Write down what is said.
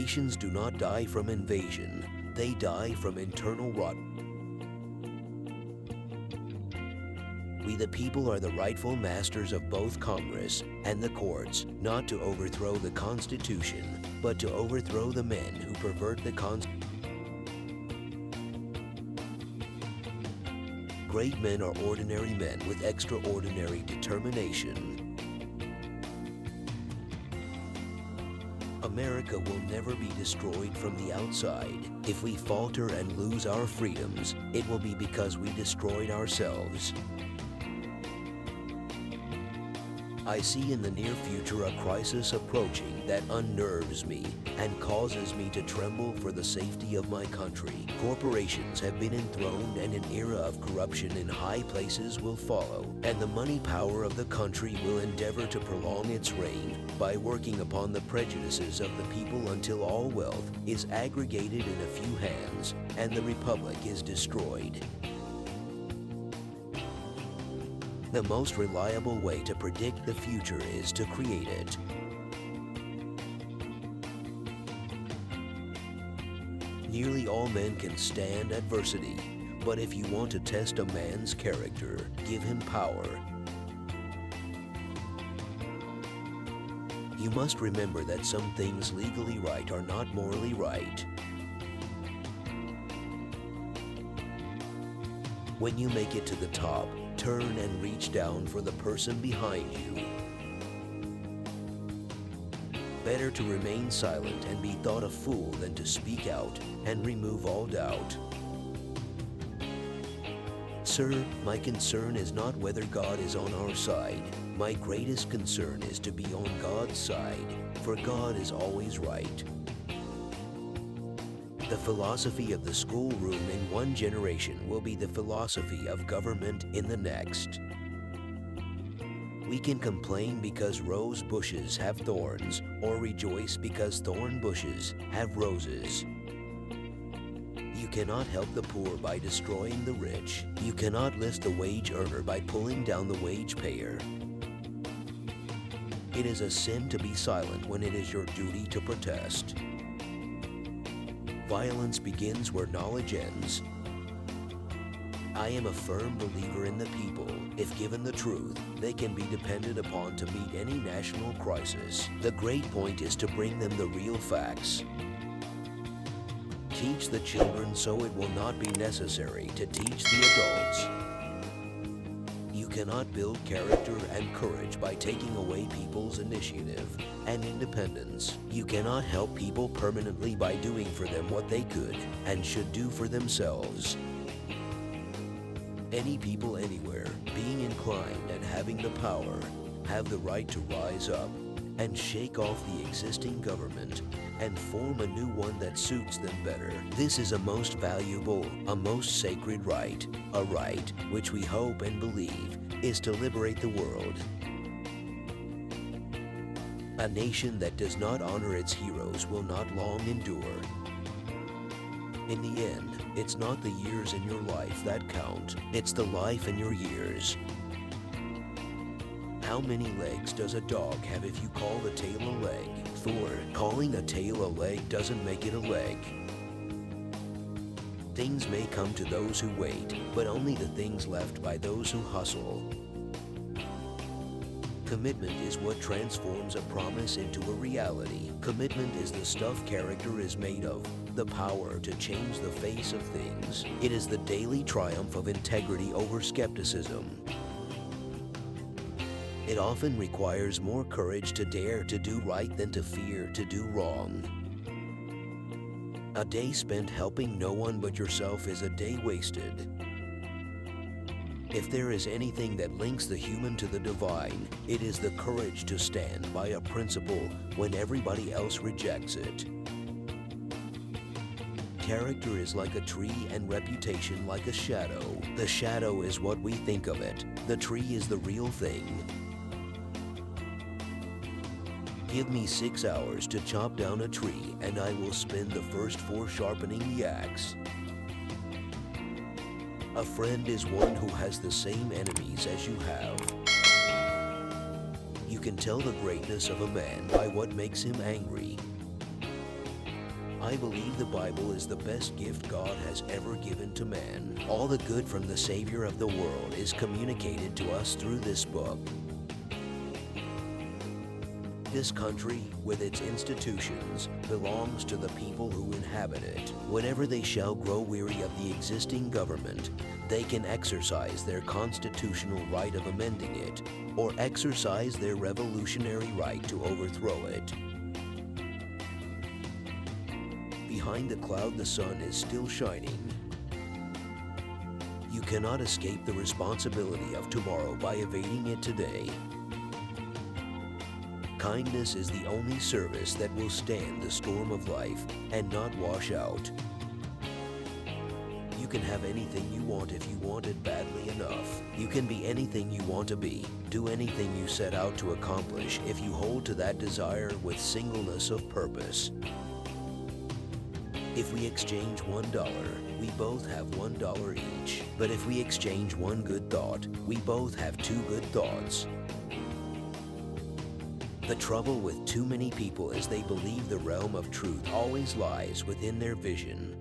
Nations do not die from invasion, they die from internal rot. We the people are the rightful masters of both Congress and the courts, not to overthrow the Constitution, but to overthrow the men who pervert the Constitution. Great men are ordinary men with extraordinary determination. America will never be destroyed from the outside. If we falter and lose our freedoms, it will be because we destroyed ourselves. I see in the near future a crisis approaching that unnerves me and causes me to tremble for the safety of my country. Corporations have been enthroned and an era of corruption in high places will follow, and the money power of the country will endeavor to prolong its reign by working upon the prejudices of the people until all wealth is aggregated in a few hands and the republic is destroyed. The most reliable way to predict the future is to create it. Nearly all men can stand adversity, but if you want to test a man's character, give him power. You must remember that some things legally right are not morally right. When you make it to the top, turn and reach down for the person behind you. Better to remain silent and be thought a fool than to speak out and remove all doubt. Sir, my concern is not whether God is on our side. My greatest concern is to be on God's side, for God is always right. The philosophy of the schoolroom in one generation will be the philosophy of government in the next. We can complain because rose bushes have thorns, or rejoice because thorn bushes have roses. You cannot help the poor by destroying the rich. You cannot lift the wage earner by pulling down the wage payer. It is a sin to be silent when it is your duty to protest. Violence begins where knowledge ends. I am a firm believer in the people. If given the truth, they can be depended upon to meet any national crisis. The great point is to bring them the real facts. Teach the children so it will not be necessary to teach the adults. You cannot build character and courage by taking away people's initiative and independence. You cannot help people permanently by doing for them what they could and should do for themselves. Any people anywhere, being inclined and having the power, have the right to rise up and shake off the existing government and form a new one that suits them better. This is a most valuable, a most sacred right, a right which we hope and believe is to liberate the world. A nation that does not honor its heroes will not long endure. In the end, it's not the years in your life that count, it's the life in your years. How many legs does a dog have if you call the tail a leg? For calling a tail a leg doesn't make it a leg. Things may come to those who wait, but only the things left by those who hustle. Commitment is what transforms a promise into a reality. Commitment is the stuff character is made of, the power to change the face of things. It is the daily triumph of integrity over skepticism. It often requires more courage to dare to do right than to fear to do wrong. A day spent helping no one but yourself is a day wasted. If there is anything that links the human to the divine, it is the courage to stand by a principle when everybody else rejects it. Character is like a tree and reputation like a shadow. The shadow is what we think of it. The tree is the real thing. Give me 6 hours to chop down a tree, and I will spend the first 4 sharpening the axe. A friend is one who has the same enemies as you have. You can tell the greatness of a man by what makes him angry. I believe the Bible is the best gift God has ever given to man. All the good from the Savior of the world is communicated to us through this book. This country, with its institutions, belongs to the people who inhabit it. Whenever they shall grow weary of the existing government, they can exercise their constitutional right of amending it, or exercise their revolutionary right to overthrow it. Behind the cloud the sun is still shining. You cannot escape the responsibility of tomorrow by evading it today. Kindness is the only service that will stand the storm of life and not wash out. You can have anything you want if you want it badly enough. You can be anything you want to be. Do anything you set out to accomplish if you hold to that desire with singleness of purpose. If we exchange $1, we both have $1 each. But if we exchange one good thought, we both have two good thoughts. The trouble with too many people is they believe the realm of truth always lies within their vision.